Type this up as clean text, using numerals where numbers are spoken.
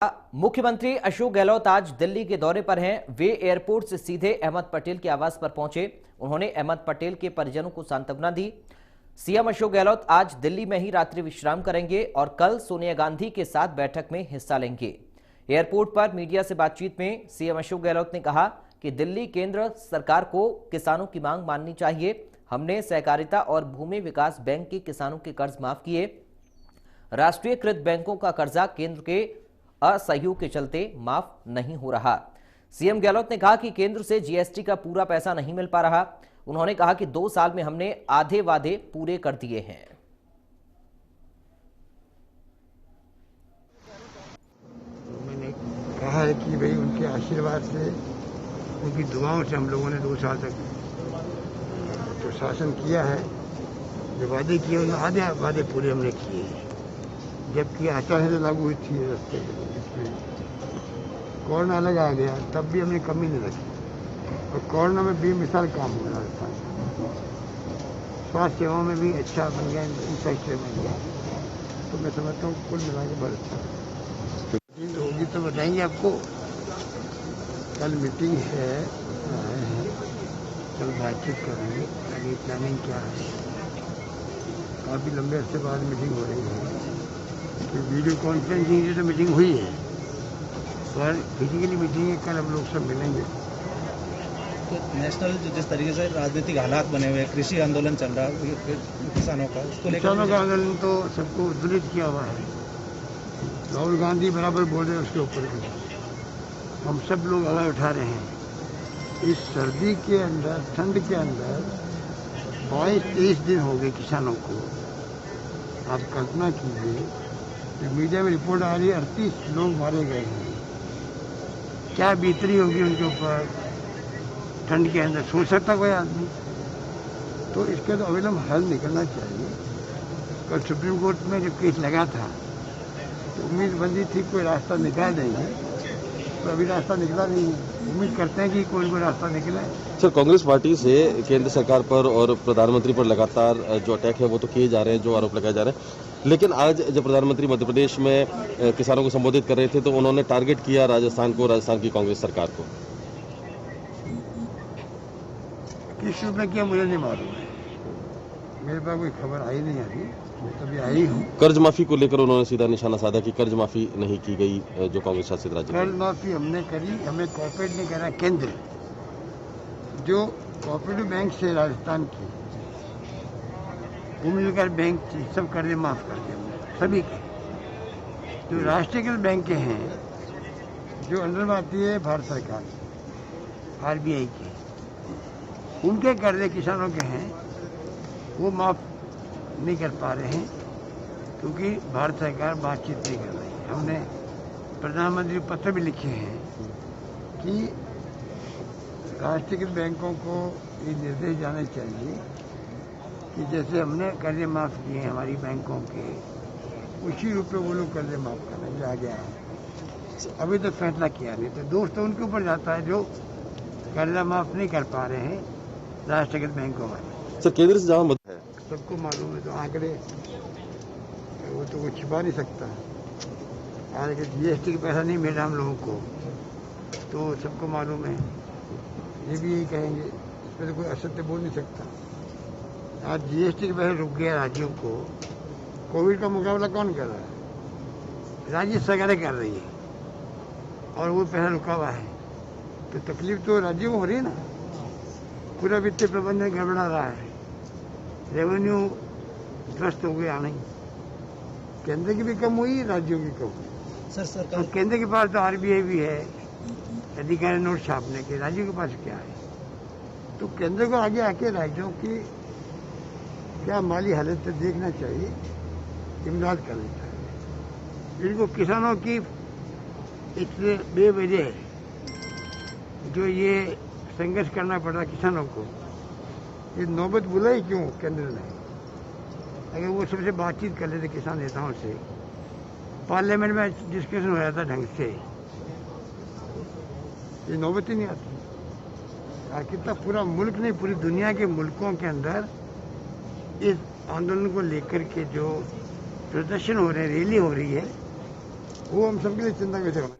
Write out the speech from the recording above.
मुख्यमंत्री अशोक गहलोत आज दिल्ली के दौरे पर हैं। वे एयरपोर्ट से सीधे अहमद पटेल के आवास पर पहुंचे। उन्होंने अहमद पटेल के परिजनों को सांत्वना दी। सीएम अशोक गहलोत आज दिल्ली में ही रात्रि विश्राम करेंगे और कल सोनिया गांधी के साथ बैठक में हिस्सा लेंगे। एयरपोर्ट पर मीडिया से बातचीत में सीएम अशोक गहलोत ने कहा कि दिल्ली केंद्र सरकार को किसानों की मांग माननी चाहिए। हमने सहकारिता और भूमि विकास बैंक के किसानों के कर्ज माफ किए। राष्ट्रीयकृत बैंकों का कर्जा केंद्र के असहयोग के चलते माफ नहीं हो रहा। सीएम गहलोत ने कहा कि केंद्र से जीएसटी का पूरा पैसा नहीं मिल पा रहा। उन्होंने कहा कि 2 साल में हमने आधे वादे पूरे कर दिए हैं। मैंने कहा है कि भाई उनके आशीर्वाद से, उनकी दुआओं से हम लोगों ने 2 साल तक जो शासन किया है, जो वादे किए, उन आधे वादे पूरे हमने किए हैं। जबकि आचार संहिता लागू हुई थी रस्ते में, कोरोना अलग आ गया, तब भी हमने कमी नहीं रखी और कोरोना में बेमिसाल काम हो रहा था। स्वास्थ्य सेवाओं में भी अच्छा बन गया, इंफ्रास्ट्रक्चर बन गया। तो मैं समझता हूँ कुल मिला के बहुत अच्छा मीटिंग होगी तो बताएंगे आपको। कल मीटिंग है, कल बातचीत करेंगे आगे प्लानिंग क्या है। काफ़ी लंबे अरसे बाद मीटिंग हो रही है। तो वीडियो कॉन्फ्रेंसिंग से तो मीटिंग हुई है, पर फिजिकली मीटिंग है। कल हम लोग सब मिलेंगे। तो नेशनल जिस तरीके से राजनीतिक हालात बने हुए, कृषि आंदोलन चल रहा है किसानों का, उसको लेकर किसानों का आंदोलन तो सबको उद्धृत किया हुआ है। राहुल गांधी बराबर बोल रहे हैं उसके ऊपर भी। हम सब लोग आवाज़ उठा रहे हैं। इस सर्दी के अंदर, ठंड के अंदर 22-23 दिन हो गए किसानों को। आप कल्पना कीजिए, मीडिया में रिपोर्ट आ रही है 38 लोग मारे गए हैं। क्या बीतरी होगी उनके ऊपर ठंड के अंदर, सोच सकता कोई आदमी? तो इसका तो अविलंब हल निकलना चाहिए। कल सुप्रीम कोर्ट में जब केस लगा था तो उम्मीद बंदी थी कोई रास्ता निकाल देंगे, तो अभी रास्ता निकला नहीं है। उम्मीद करते हैं कि कोई रास्ता निकले। सर, कांग्रेस पार्टी से केंद्र सरकार पर और प्रधानमंत्री पर लगातार जो अटैक है वो तो किए जा रहे हैं, जो आरोप लगाए जा रहे हैं। लेकिन आज जब प्रधानमंत्री मध्य प्रदेश में किसानों को संबोधित कर रहे थे तो उन्होंने टारगेट किया राजस्थान को, राजस्थान की कांग्रेस सरकार को। किस रूप में किया मुझे नहीं मालूम है, मेरे पास कोई खबर आई नहीं अभी, मैं तभी आई हूँ। कर्ज माफी को लेकर उन्होंने सीधा निशाना साधा कि कर्ज माफी नहीं की गई जो कांग्रेस शासित राज्य में। कर्ज माफी हमने करी, हमें कॉर्पोरेट ने करा। केंद्र जो कोऑपरेटिव बैंक से राजस्थान की भूमि विकास बैंक थी, सब कर्जे माफ कर दिए हमने सभी के। जो राष्ट्रीयकृत बैंक हैं, जो अंडर में आती है भारत सरकार, आरबीआई के, उनके कर्जे किसानों के हैं, वो माफ नहीं कर पा रहे हैं क्योंकि भारत सरकार बातचीत नहीं कर रही है। हमने प्रधानमंत्री को पत्र भी लिखे हैं कि राष्ट्रीयकृत बैंकों को ये निर्देश जाने चाहिए कि जैसे हमने कर्जे माफ किए हैं हमारी बैंकों के, उसी रूप में वो लोग कर्जे माफ करने जा गया है। अभी तो फैसला किया नहीं, तो दोष तो उनके ऊपर जाता है जो कर्जा माफ नहीं कर पा रहे हैं राष्ट्रीयकृत बैंकों वाले। सर, केंद्र से जहाँ मदद है सबको मालूम है, तो आंकड़े वो तो कुछ छिपा नहीं सकता। आज जीएसटी का पैसा नहीं मिला हम लोगों को, तो सबको मालूम है। ये भी यही कहेंगे, इस पर तो कोई असत्य बोल नहीं सकता। आज जीएसटी के पैसे रुक गया राज्यों को। कोविड का मुकाबला कौन कर रहा है? राज्य सरकारें कर रही है और वो पैसा रुका हुआ है, तो तकलीफ तो राज्यों को हो रही है ना। पूरा वित्तीय प्रबंधन गड़बड़ा रहा है, रेवेन्यू ध्वस्त हो गया। नहीं, केंद्र की भी कम हुई, राज्यों की कम हुई। सर सरकार, तो केंद्र के पास तो आरबीआई भी है, अधिकार नोट छापने के, राज्यों के पास क्या है? तो केंद्र को आगे आके राज्यों की क्या माली हालत है देखना चाहिए, इमदाद करनी चाहिए। इनको किसानों की इससे बेवजह जो ये संघर्ष करना पड़ रहा किसानों को, ये नौबत बुलाई क्यों केंद्र ने? अगर वो सबसे बातचीत कर लेते किसान नेताओं से, पार्लियामेंट में डिस्कशन हो जाता ढंग से, ये नौबत ही नहीं आती। कितना पूरा मुल्क नहीं, पूरी दुनिया के मुल्कों के अंदर इस आंदोलन को लेकर के जो प्रदर्शन हो रहे हैं, रैली हो रही है, वो हम सबके लिए चिंता का विषय बना।